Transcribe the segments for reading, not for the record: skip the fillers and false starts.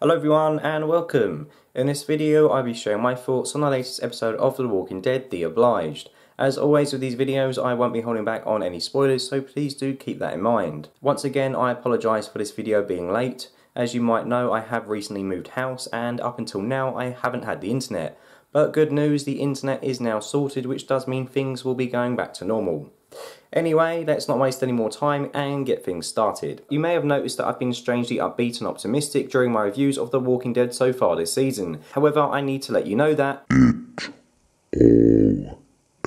Hello everyone and welcome. In this video I'll be sharing my thoughts on the latest episode of The Walking Dead, The Obliged. As always with these videos I won't be holding back on any spoilers, so please do keep that in mind. Once again I apologise for this video being late. As you might know, I have recently moved house and up until now I haven't had the internet. But good news, the internet is now sorted, which does mean things will be going back to normal. Anyway, let's not waste any more time and get things started. You may have noticed that I've been strangely upbeat and optimistic during my reviews of The Walking Dead so far this season. However, I need to let you know that it all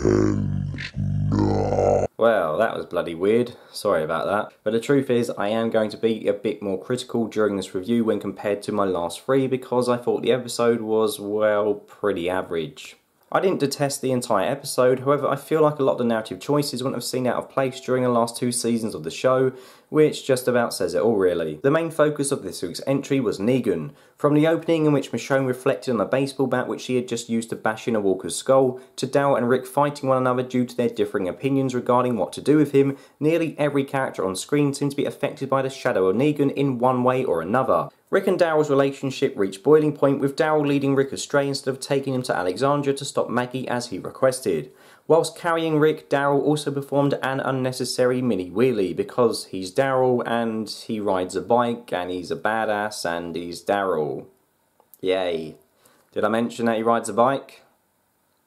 ends now. Well, that was bloody weird. Sorry about that. But the truth is, I am going to be a bit more critical during this review when compared to my last three because I thought the episode was, well, pretty average. I didn't detest the entire episode, however I feel like a lot of the narrative choices wouldn't have seemed out of place during the last two seasons of the show, which just about says it all really. The main focus of this week's entry was Negan. From the opening in which Michonne reflected on the baseball bat which she had just used to bash in a walker's skull, to Daryl and Rick fighting one another due to their differing opinions regarding what to do with him, nearly every character on screen seemed to be affected by the shadow of Negan in one way or another. Rick and Daryl's relationship reached boiling point, with Daryl leading Rick astray instead of taking him to Alexandria to stop Maggie as he requested. Whilst carrying Rick, Daryl also performed an unnecessary mini wheelie because he's Daryl and he rides a bike and he's a badass and he's Daryl. Yay. Did I mention that he rides a bike?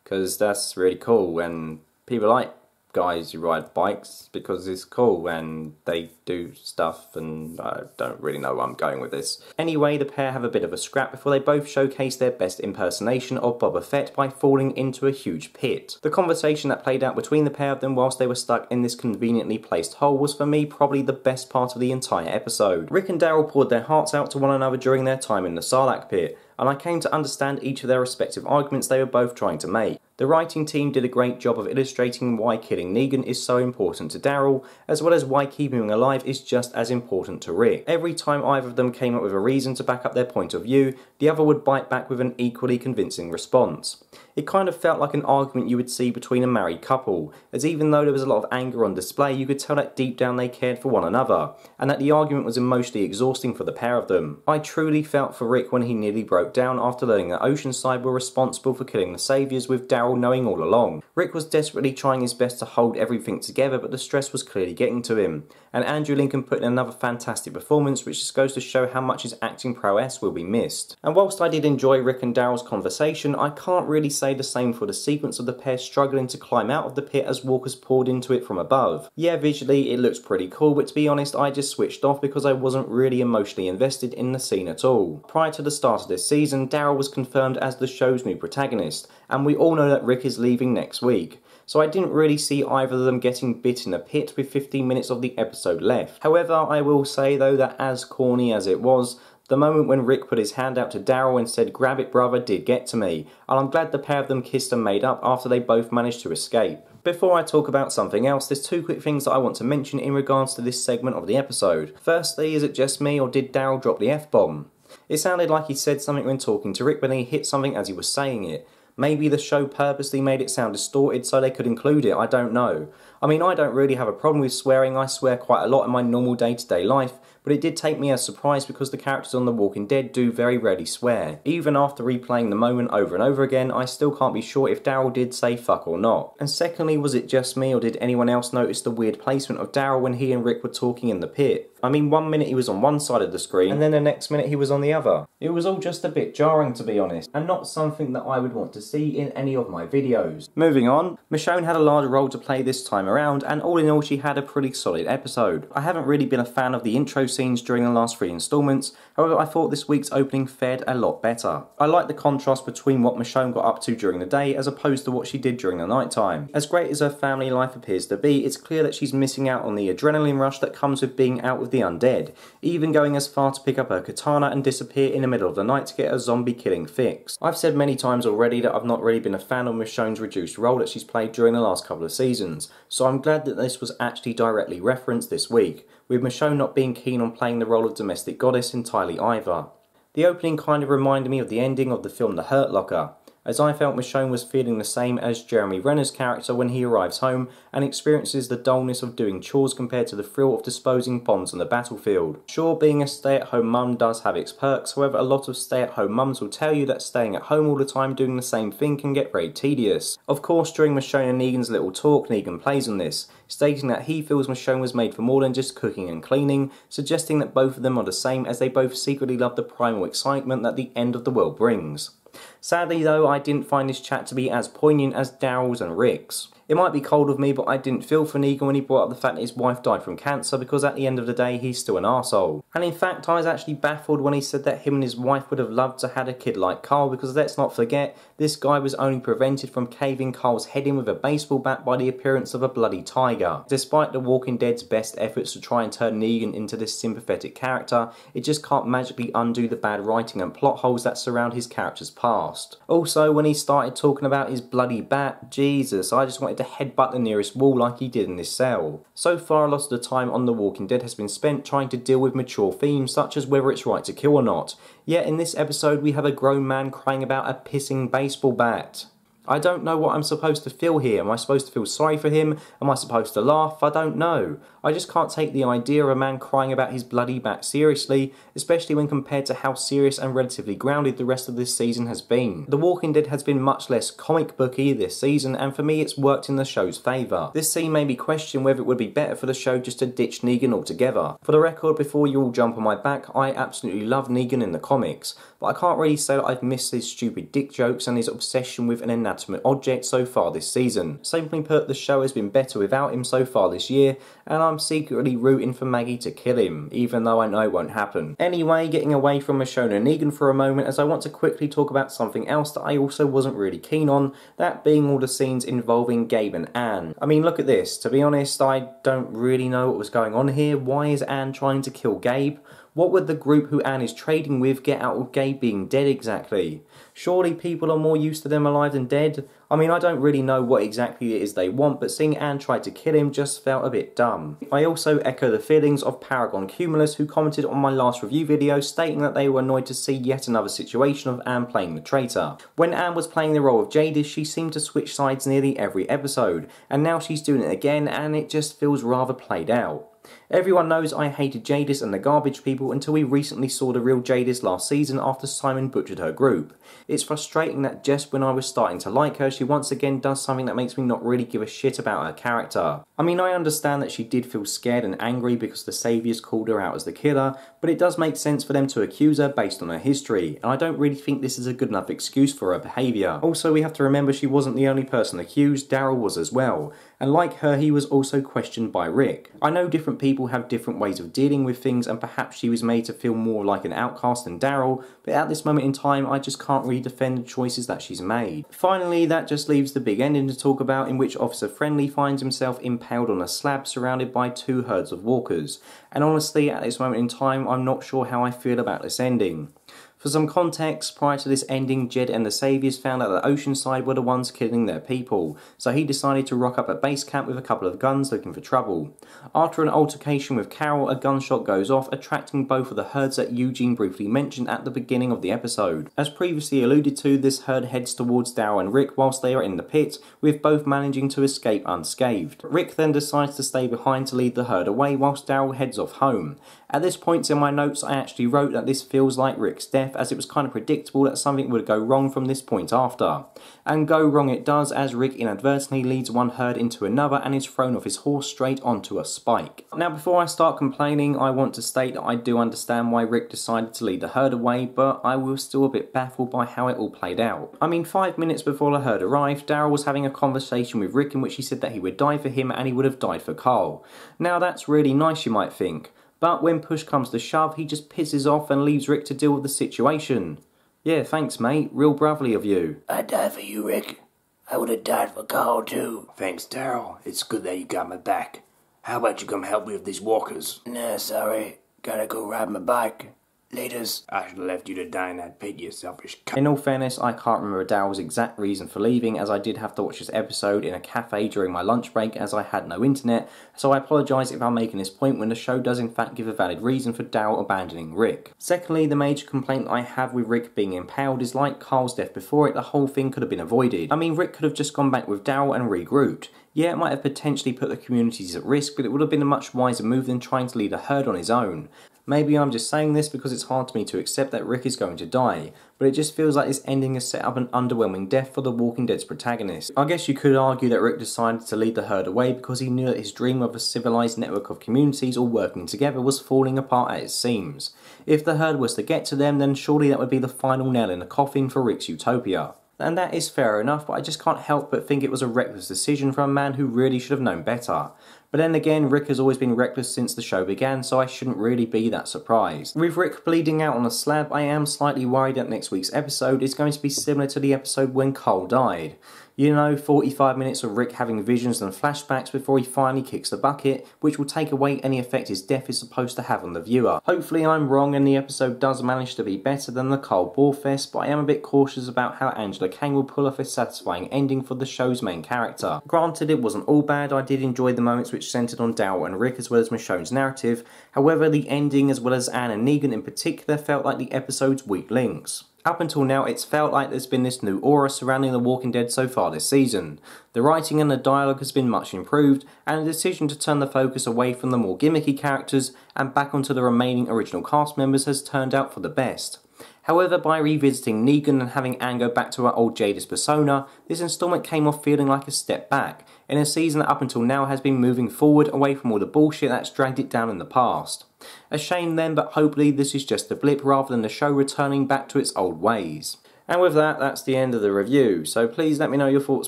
Because that's really cool and people like guys who ride bikes because it's cool and they do stuff, and I don't really know where I'm going with this. Anyway, the pair have a bit of a scrap before they both showcase their best impersonation of Boba Fett by falling into a huge pit. The conversation that played out between the pair of them whilst they were stuck in this conveniently placed hole was for me probably the best part of the entire episode. Rick and Daryl poured their hearts out to one another during their time in the Sarlacc pit, and I came to understand each of their respective arguments they were both trying to make. The writing team did a great job of illustrating why killing Negan is so important to Daryl, as well as why keeping him alive is just as important to Rick. Every time either of them came up with a reason to back up their point of view, the other would bite back with an equally convincing response. It kind of felt like an argument you would see between a married couple, as even though there was a lot of anger on display, you could tell that deep down they cared for one another, and that the argument was emotionally exhausting for the pair of them. I truly felt for Rick when he nearly broke down after learning that Oceanside were responsible for killing the Saviours, with Daryl knowing all along. Rick was desperately trying his best to hold everything together, but the stress was clearly getting to him, and Andrew Lincoln put in another fantastic performance, which just goes to show how much his acting prowess will be missed. And whilst I did enjoy Rick and Daryl's conversation, I can't really say the same for the sequence of the pair struggling to climb out of the pit as walkers poured into it from above. Yeah, visually it looks pretty cool, but to be honest I just switched off because I wasn't really emotionally invested in the scene at all. Prior to the start of this season, Daryl was confirmed as the show's new protagonist, and we all know that Rick is leaving next week. So I didn't really see either of them getting bit in a pit with 15 minutes of the episode left. However, I will say though that as corny as it was, the moment when Rick put his hand out to Daryl and said "grab it brother" did get to me, and I'm glad the pair of them kissed and made up after they both managed to escape. Before I talk about something else, there's two quick things that I want to mention in regards to this segment of the episode. Firstly, is it just me or did Daryl drop the F-bomb? It sounded like he said something when talking to Rick, but then he hit something as he was saying it. Maybe the show purposely made it sound distorted so they could include it, I don't know. I mean, I don't really have a problem with swearing, I swear quite a lot in my normal day-to-day life, but it did take me as surprise because the characters on The Walking Dead do very rarely swear. Even after replaying the moment over and over again, I still can't be sure if Daryl did say fuck or not. And secondly, was it just me or did anyone else notice the weird placement of Daryl when he and Rick were talking in the pit? I mean, one minute he was on one side of the screen, and then the next minute he was on the other. It was all just a bit jarring, to be honest, and not something that I would want to see in any of my videos. Moving on, Michonne had a large role to play this time around, and all in all she had a pretty solid episode. I haven't really been a fan of the intro scenes during the last three installments, however I thought this week's opening fared a lot better. I like the contrast between what Michonne got up to during the day as opposed to what she did during the night time. As great as her family life appears to be, it's clear that she's missing out on the adrenaline rush that comes with being out with the undead, even going as far to pick up her katana and disappear in the middle of the night to get a zombie killing fix. I've said many times already that I've not really been a fan of Michonne's reduced role that she's played during the last couple of seasons, so I'm glad that this was actually directly referenced this week, with Michonne not being keen on playing the role of domestic goddess entirely either. The opening kind of reminded me of the ending of the film The Hurt Locker. as I felt Michonne was feeling the same as Jeremy Renner's character when he arrives home and experiences the dullness of doing chores compared to the thrill of disposing bombs on the battlefield. Sure, being a stay-at-home mum does have its perks, however a lot of stay-at-home mums will tell you that staying at home all the time doing the same thing can get very tedious. Of course, during Michonne and Negan's little talk, Negan plays on this, stating that he feels Michonne was made for more than just cooking and cleaning, suggesting that both of them are the same as they both secretly love the primal excitement that the end of the world brings. Sadly though, I didn't find this chat to be as poignant as Daryl's and Rick's. It might be cold of me, but I didn't feel for Negan when he brought up the fact that his wife died from cancer, because at the end of the day he's still an arsehole. And in fact I was actually baffled when he said that him and his wife would have loved to have had a kid like Carl, because let's not forget, this guy was only prevented from caving Carl's head in with a baseball bat by the appearance of a bloody tiger. Despite The Walking Dead's best efforts to try and turn Negan into this sympathetic character, it just can't magically undo the bad writing and plot holes that surround his character's past. Also, when he started talking about his bloody bat, Jesus, I just wanted to headbutt the nearest wall like he did in this cell. So far, a lot of the time on The Walking Dead has been spent trying to deal with mature themes such as whether it's right to kill or not. Yet in this episode we have a grown man crying about a pissing baseball bat. I don't know what I'm supposed to feel here. Am I supposed to feel sorry for him? Am I supposed to laugh? I don't know. I just can't take the idea of a man crying about his bloody bat seriously, especially when compared to how serious and relatively grounded the rest of this season has been. The Walking Dead has been much less comic booky this season, and for me it's worked in the show's favour. This scene made me question whether it would be better for the show just to ditch Negan altogether. For the record, before you all jump on my back, I absolutely love Negan in the comics, but I can't really say that I've missed his stupid dick jokes and his obsession with an inanimate object so far this season. Simply put, the show has been better without him so far this year, and I'm secretly rooting for Maggie to kill him, even though I know it won't happen. Anyway, getting away from Michonne and Negan for a moment, as I want to quickly talk about something else that I also wasn't really keen on, that being all the scenes involving Gabe and Anne. I mean, look at this. To be honest, I don't really know what was going on here. Why is Anne trying to kill Gabe? What would the group who Anne is trading with get out of Gabe being dead exactly? Surely people are more used to them alive than dead? I mean, I don't really know what exactly it is they want, but seeing Anne try to kill him just felt a bit dumb. I also echo the feelings of Paragon Cumulus, who commented on my last review video stating that they were annoyed to see yet another situation of Anne playing the traitor. When Anne was playing the role of Jadis, she seemed to switch sides nearly every episode, and now she's doing it again and it just feels rather played out. Everyone knows I hated Jadis and the Garbage People until we recently saw the real Jadis last season after Simon butchered her group. It's frustrating that just when I was starting to like her, she once again does something that makes me not really give a shit about her character. I mean, I understand that she did feel scared and angry because the Saviours called her out as the killer, but it does make sense for them to accuse her based on her history, and I don't really think this is a good enough excuse for her behaviour. Also, we have to remember she wasn't the only person accused, Daryl was as well, and like her, he was also questioned by Rick. I know different people have different ways of dealing with things, and perhaps she was made to feel more like an outcast than Daryl, but at this moment in time I just can't really defend the choices that she's made. Finally, that just leaves the big ending to talk about, in which Officer Friendly finds himself impaled on a slab surrounded by two herds of walkers, and honestly at this moment in time I'm not sure how I feel about this ending. For some context, prior to this ending, Jed and the Saviours found out that Oceanside were the ones killing their people, so he decided to rock up at base camp with a couple of guns looking for trouble. After an altercation with Carol, a gunshot goes off, attracting both of the herds that Eugene briefly mentioned at the beginning of the episode. As previously alluded to, this herd heads towards Daryl and Rick whilst they are in the pit, with both managing to escape unscathed. Rick then decides to stay behind to lead the herd away whilst Daryl heads off home. At this point in my notes I actually wrote that this feels like Rick's death, as it was kind of predictable that something would go wrong from this point after. And go wrong it does, as Rick inadvertently leads one herd into another and is thrown off his horse straight onto a spike. Now before I start complaining, I want to state that I do understand why Rick decided to lead the herd away, but I was still a bit baffled by how it all played out. I mean, 5 minutes before the herd arrived, Daryl was having a conversation with Rick in which he said that he would die for him and he would have died for Carl. Now that's really nice, you might think. But when push comes to shove, he just pisses off and leaves Rick to deal with the situation. Yeah, thanks mate, real brotherly of you. I'd die for you, Rick. I would have died for Carl too. Thanks, Daryl. It's good that you got my back. How about you come help me with these walkers? Nah, sorry. Gotta go ride my bike. Laters. I should have left you to die in that pit, you selfish c***. In all fairness, I can't remember Dow's exact reason for leaving, as I did have to watch this episode in a cafe during my lunch break as I had no internet, so I apologise if I'm making this point when the show does in fact give a valid reason for Dow abandoning Rick. Secondly, the major complaint I have with Rick being impaled is like Carl's death before it, the whole thing could have been avoided. I mean, Rick could have just gone back with Dow and regrouped. Yeah, it might have potentially put the communities at risk, but it would have been a much wiser move than trying to lead a herd on his own. Maybe I'm just saying this because it's hard to me to accept that Rick is going to die, but it just feels like this ending has set up an underwhelming death for The Walking Dead's protagonist. I guess you could argue that Rick decided to lead the herd away because he knew that his dream of a civilized network of communities all working together was falling apart at its seams. If the herd was to get to them, then surely that would be the final nail in the coffin for Rick's utopia. And that is fair enough, but I just can't help but think it was a reckless decision from a man who really should have known better. But then again, Rick has always been reckless since the show began, so I shouldn't really be that surprised. With Rick bleeding out on a slab, I am slightly worried that next week's episode is going to be similar to the episode when Cole died. You know, 45 minutes of Rick having visions and flashbacks before he finally kicks the bucket, which will take away any effect his death is supposed to have on the viewer. Hopefully I'm wrong and the episode does manage to be better than the Cole Borefest, but I am a bit cautious about how Angela Kang will pull off a satisfying ending for the show's main character. Granted, it wasn't all bad, I did enjoy the moments which centred on Dow and Rick as well as Michonne's narrative, however the ending as well as Anne and Negan in particular felt like the episode's weak links. Up until now, it's felt like there's been this new aura surrounding The Walking Dead so far this season. The writing and the dialogue has been much improved, and the decision to turn the focus away from the more gimmicky characters and back onto the remaining original cast members has turned out for the best. However, by revisiting Negan and having Anne go back to her old Jadis persona, this installment came off feeling like a step back, in a season that up until now has been moving forward away from all the bullshit that's dragged it down in the past. A shame then, but hopefully this is just a blip rather than the show returning back to its old ways. And with that, that's the end of the review. So please let me know your thoughts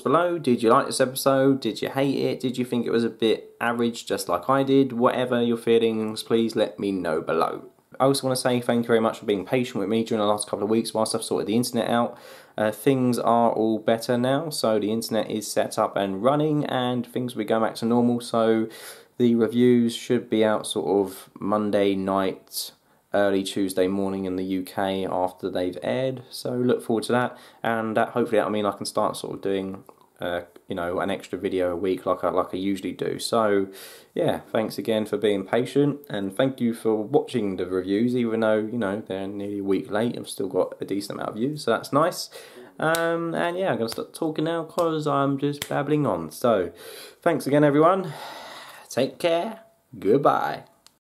below. Did you like this episode? Did you hate it? Did you think it was a bit average just like I did? Whatever your feelings, please let me know below. I also want to say thank you very much for being patient with me during the last couple of weeks whilst I've sorted the internet out. Things are all better now, so the internet is set up and running and things will be going back to normal, so the reviews should be out sort of Monday night, early Tuesday morning in the UK after they've aired, so look forward to that, and hopefully that'll mean I can start sort of doing you know, an extra video a week like I usually do. So yeah, thanks again for being patient, and thank you for watching the reviews, even though, you know, they're nearly a week late. I've still got a decent amount of views, so that's nice. And yeah, I'm going to start talking now because I'm just babbling on. So thanks again everyone, take care, goodbye.